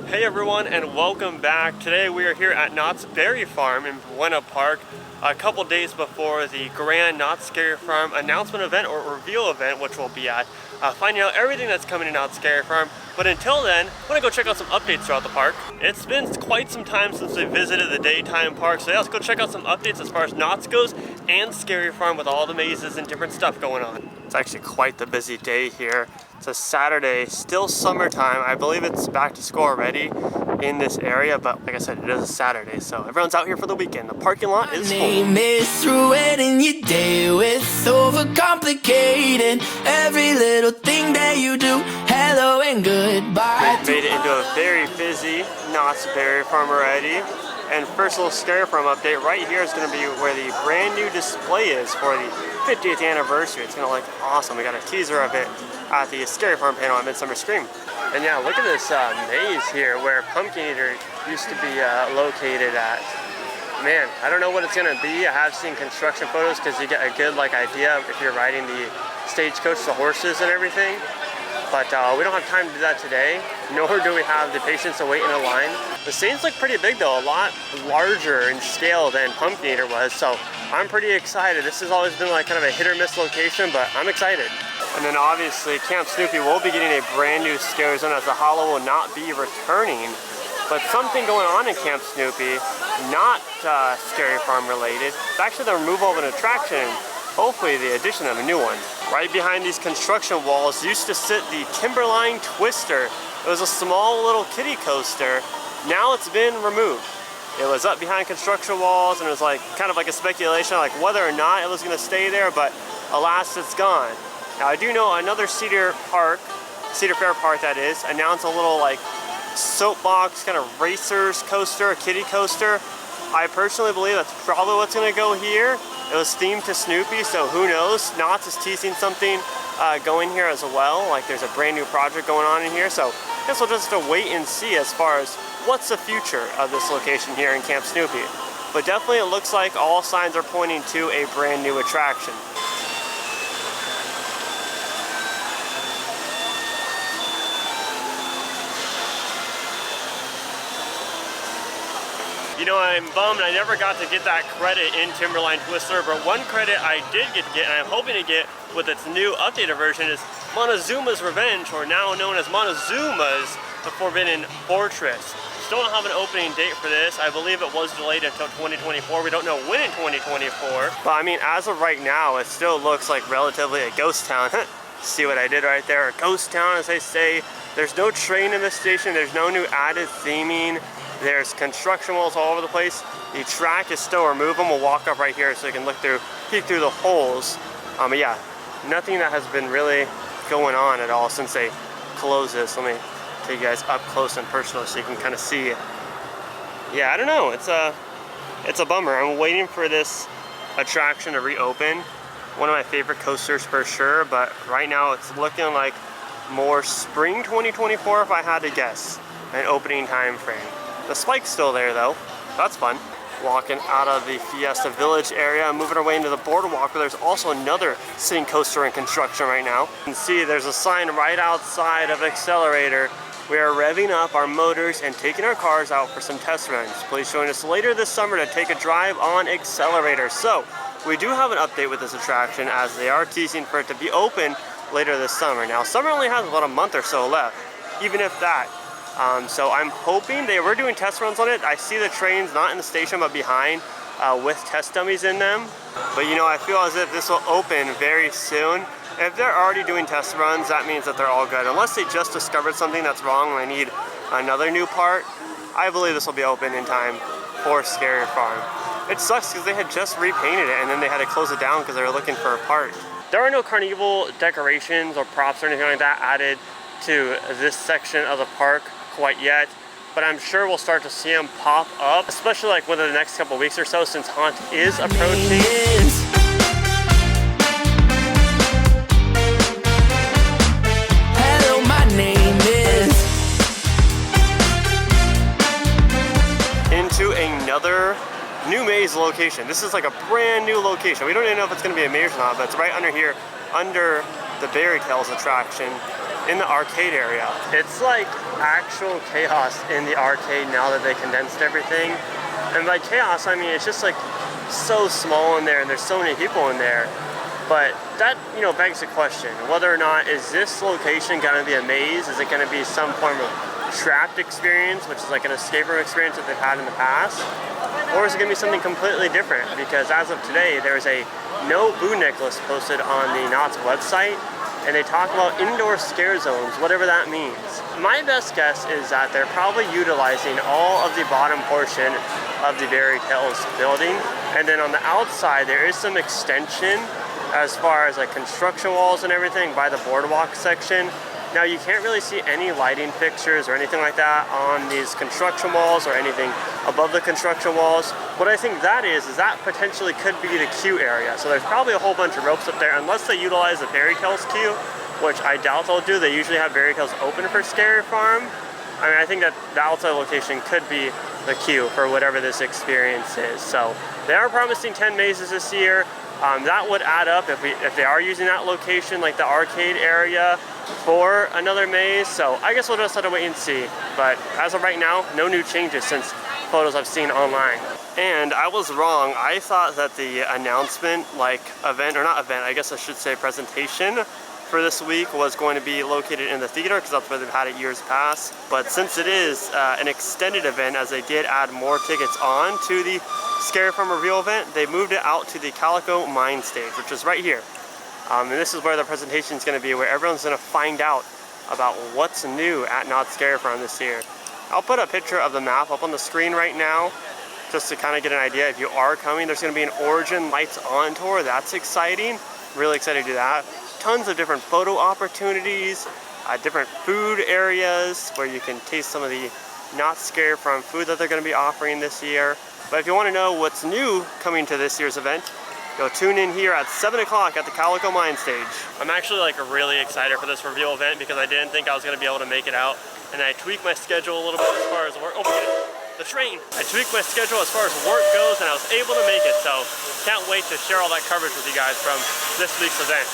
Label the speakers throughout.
Speaker 1: Hey everyone, and welcome back. Today we are here at Knott's Berry Farm in Buena Park, a couple days before the grand Knott's Scary Farm announcement event or reveal event, which we'll be at, finding out everything that's coming to Knott's Scary Farm. But until then, I want to go check out some updates throughout the park. It's been quite some time since we visited the daytime park, so yeah, let's go check out some updates as far as Knott's goes and Scary Farm with all the mazes and different stuff going on. It's actually quite the busy day here. It's a Saturday, still summertime. I believe it's back to school already in this area, but like I said, it is a Saturday, so everyone's out here for the weekend. The parking lot is full.
Speaker 2: Name is through it in your day with overcomplicated every little thing that you do. Hello and goodbye.
Speaker 1: We've made it into a very busy Knott's Berry Farm already. And first little Scary Farm update, right here is going to be where the brand new display is for the 50th anniversary. It's going to look awesome. We got a teaser of it at the Scary Farm panel at Midsummer Scream. And yeah, look at this maze here where Pumpkin Eater used to be located at. Man, I don't know what it's going to be. I have seen construction photos because you get a good idea if you're riding the stagecoach, the horses and everything. But we don't have time to do that today, nor do we have the patience to wait in a line. The scenes look pretty big though, a lot larger in scale than Pumpkin Eater was, so I'm pretty excited. This has always been kind of a hit or miss location, but I'm excited. And then obviously Camp Snoopy will be getting a brand new scary zone as the Hollow will not be returning. But something going on in Camp Snoopy, not Scary Farm related. It's actually the removal of an attraction, hopefully the addition of a new one. Right behind these construction walls used to sit the Timberline Twister. It was a small little kiddie coaster. Now it's been removed. It was up behind construction walls and it was kind of like a speculation whether or not it was going to stay there, but alas, it's gone. Now I do know another Cedar Fair park that is, announced a little soapbox kind of racers coaster, a kiddie coaster. I personally believe that's probably what's going to go here. It was themed to Snoopy, so who knows? Knott's is teasing something going here as well. There's a brand new project going on in here, so I guess we'll just have to wait and see as far as what's the future of this location here in Camp Snoopy. But definitely it looks like all signs are pointing to a brand new attraction. You know, I'm bummed I never got to get that credit in Timberline Twister, but one credit I did get to get, and I'm hoping to get with its new updated version, is Montezuma's Revenge, or now known as Montezuma's The Forbidden Fortress. Still don't have an opening date for this. I believe it was delayed until 2024. We don't know when in 2024. But I mean, as of right now, it still looks like relatively a ghost town. See what I did right there? A ghost town, as they say. There's no train in this station. There's no new added theming. There's construction walls all over the place. The track is still removable. We'll walk up right here so you can peek through the holes. But yeah, nothing that has been really going on at all since they closed this. Let me take you guys up close and personal so you can kind of see it. Yeah, I don't know. It's a bummer. I'm waiting for this attraction to reopen. One of my favorite coasters for sure, but right now it's looking like more spring 2024 if I had to guess an opening time frame. The spike's still there though. That's fun. Walking out of the Fiesta Village area, moving our way into the boardwalk where there's also another sitting coaster in construction right now. You can see there's a sign right outside of Accelerator. We are revving up our motors and taking our cars out for some test runs. Please join us later this summer to take a drive on Accelerator. So we do have an update with this attraction as they are teasing for it to be open later this summer. Now summer only has about a month or so left, even if that. So I'm hoping they were doing test runs on it. I see the trains not in the station but behind with test dummies in them. But you know, I feel as if this will open very soon. If they're already doing test runs, that means that they're all good. Unless they just discovered something that's wrong and they need another new part, I believe this will be open in time for Scary Farm. It sucks because they had just repainted it and then they had to close it down because they were looking for a part. There are no Carnival decorations or props or anything like that added to this section of the park quite yet, but I'm sure we'll start to see them pop up, especially within the next couple weeks or so since Haunt is approaching.
Speaker 2: Hello, my name is.
Speaker 1: Into another new maze location. This is a brand new location. We don't even know if it's going to be a maze or not, but it's right under here, under the Berry Tales attraction. in the arcade area. It's like actual chaos in the arcade now that they condensed everything. And by chaos, I mean it's just like so small in there and there's so many people in there. But that, you know, begs the question, whether or not is this location gonna be a maze? Is it gonna be some form of trapped experience, which is like an escape room experience that they've had in the past? Or is it gonna be something completely different? Because as of today, there's a no boo necklace posted on the Knott's website, and they talk about indoor scare zones, whatever that means. My best guess is that they're probably utilizing all of the bottom portion of the Fairy Tales building, and then on the outside there is some extension as far as like construction walls and everything by the boardwalk section. Now you can't really see any lighting fixtures or anything like that on these construction walls or anything above the construction walls. What I think that is that potentially could be the queue area. So there's probably a whole bunch of ropes up there, unless they utilize the Fairy Tales queue, which I doubt they'll do. They usually have Fairy Tales open for Scary Farm. I mean, I think that the outside location could be the queue for whatever this experience is. So they are promising 10 mazes this year. That would add up if they are using that location, like the arcade area, for another maze. So I guess we'll just have to wait and see. But as of right now, no new changes since photos I've seen online. And I was wrong. I thought that the announcement, like event, or not event, I guess I should say presentation for this week was going to be located in the theater because that's where they've had it years past. But since it is an extended event, as they did add more tickets on to the Scary Farm reveal event, they moved it out to the Calico Mine stage, which is right here. And this is where the presentation is going to be, where everyone's going to find out about what's new at Knott's Scary Farm this year. I'll put a picture of the map up on the screen right now, just to kind of get an idea. If you are coming, there's going to be an Origin Lights On tour. That's exciting. Really excited to do that. Tons of different photo opportunities, different food areas where you can taste some of the Knott's Scary Farm food that they're going to be offering this year. But if you want to know what's new coming to this year's event, go tune in here at 7 o'clock at the Calico Mine stage. I'm actually like really excited for this reveal event because I didn't think I was going to be able to make it out. And I tweaked my schedule a little bit as far as work. Oh my goodness, the train! I tweaked my schedule as far as work goes and I was able to make it. So can't wait to share all that coverage with you guys from this week's event.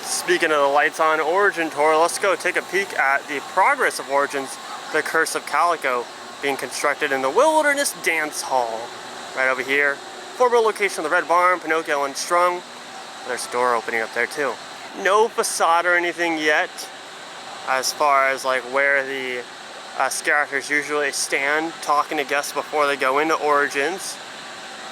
Speaker 1: Speaking of the Lights On Origin tour, let's go take a peek at the progress of Origins, The Curse of Calico, being constructed in the Wilderness Dance Hall. Right over here. Former location of the Red Barn, Pinocchio Unstrung. There's a door opening up there too. No facade or anything yet, as far as like where the scare actors usually stand talking to guests before they go into Origins.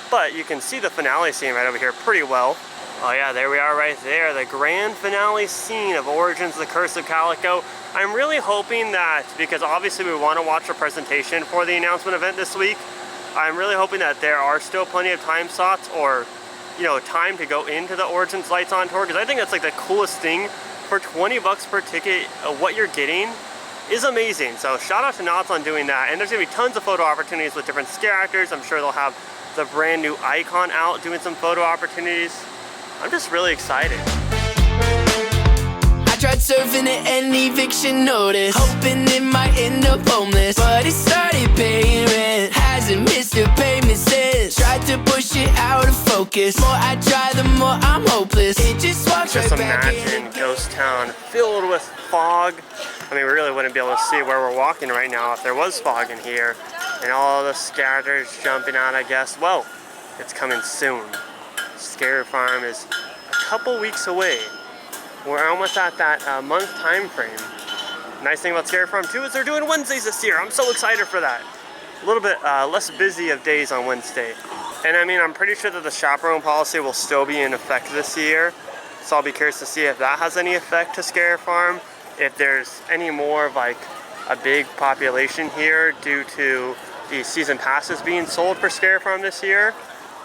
Speaker 1: But you can see the finale scene right over here pretty well. Oh yeah, there we are right there, the grand finale scene of Origins, The Curse of Calico. I'm really hoping that, because obviously we want to watch a presentation for the announcement event this week, I'm really hoping that there are still plenty of time slots or, you know, time to go into the Origins Lights On tour, because I think that's like the coolest thing. For 20 bucks per ticket, what you're getting is amazing. So shout out to Knott on doing that. And there's gonna be tons of photo opportunities with different scare actors. I'm sure they'll have the brand new Icon out doing some photo opportunities. I'm just really excited.
Speaker 2: I tried serving it an eviction notice, hoping it might end up homeless, but it started paying rent. Hasn't missed a payment since. Tried to push it out of focus. More I try, the more I'm hopeless. It just walks
Speaker 1: just
Speaker 2: right back in.
Speaker 1: imagine Ghost Town filled with fog. I mean, we really wouldn't be able to see where we're walking right now if there was fog in here. And all the scatters jumping out, I guess. Well, it's coming soon. Scary Farm is a couple weeks away. We're almost at that month time frame. Nice thing about Scary Farm too is they're doing Wednesdays this year. I'm so excited for that. A little bit less busy of days on Wednesday. And I mean, I'm pretty sure that the chaperone policy will still be in effect this year. So I'll be curious to see if that has any effect to Scary Farm. If there's any more of like a big population here due to the season passes being sold for Scary Farm this year.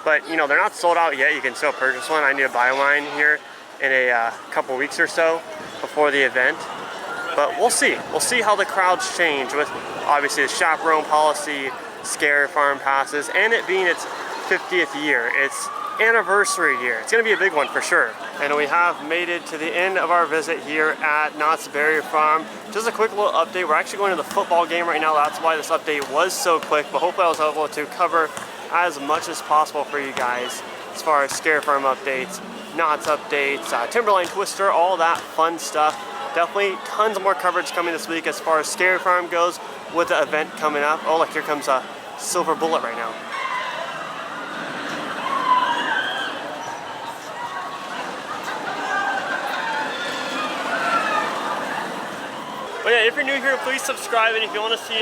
Speaker 1: But you know, they're not sold out yet. You can still purchase one. I need to buy one here in a couple weeks or so before the event. But we'll see. We'll see how the crowds change with obviously the chaperone policy, Scary Farm passes, and it being its 50th year. It's anniversary year. It's gonna be a big one for sure. And we have made it to the end of our visit here at Knott's Berry Farm. Just a quick little update. We're actually going to the football game right now. That's why this update was so quick, but hopefully I was able to cover as much as possible for you guys as far as Scary Farm updates, Knott's updates, Timberline Twister, all that fun stuff. Definitely tons more coverage coming this week as far as Scary Farm goes with the event coming up. Oh, look, here comes a Silver Bullet right now. But yeah, if you're new here, please subscribe, and if you want to see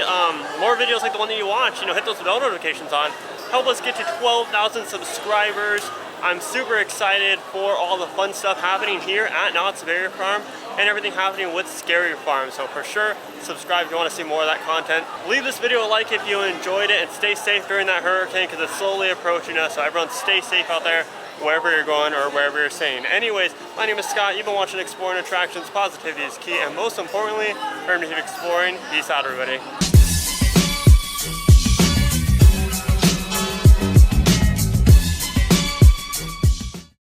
Speaker 1: more videos like the one that you watch, hit those bell notifications on. Help us get to 12,000 subscribers. I'm super excited for all the fun stuff happening here at Knott's Berry Farm and everything happening with Scary Farm. So for sure, subscribe if you want to see more of that content. Leave this video a like if you enjoyed it, and stay safe during that hurricane because it's slowly approaching us. So everyone stay safe out there, wherever you're going or wherever you're staying. Anyways, my name is Scott. You've been watching Exploring Attractions. Positivity is key, and most importantly, remember to keep exploring. Peace out, everybody.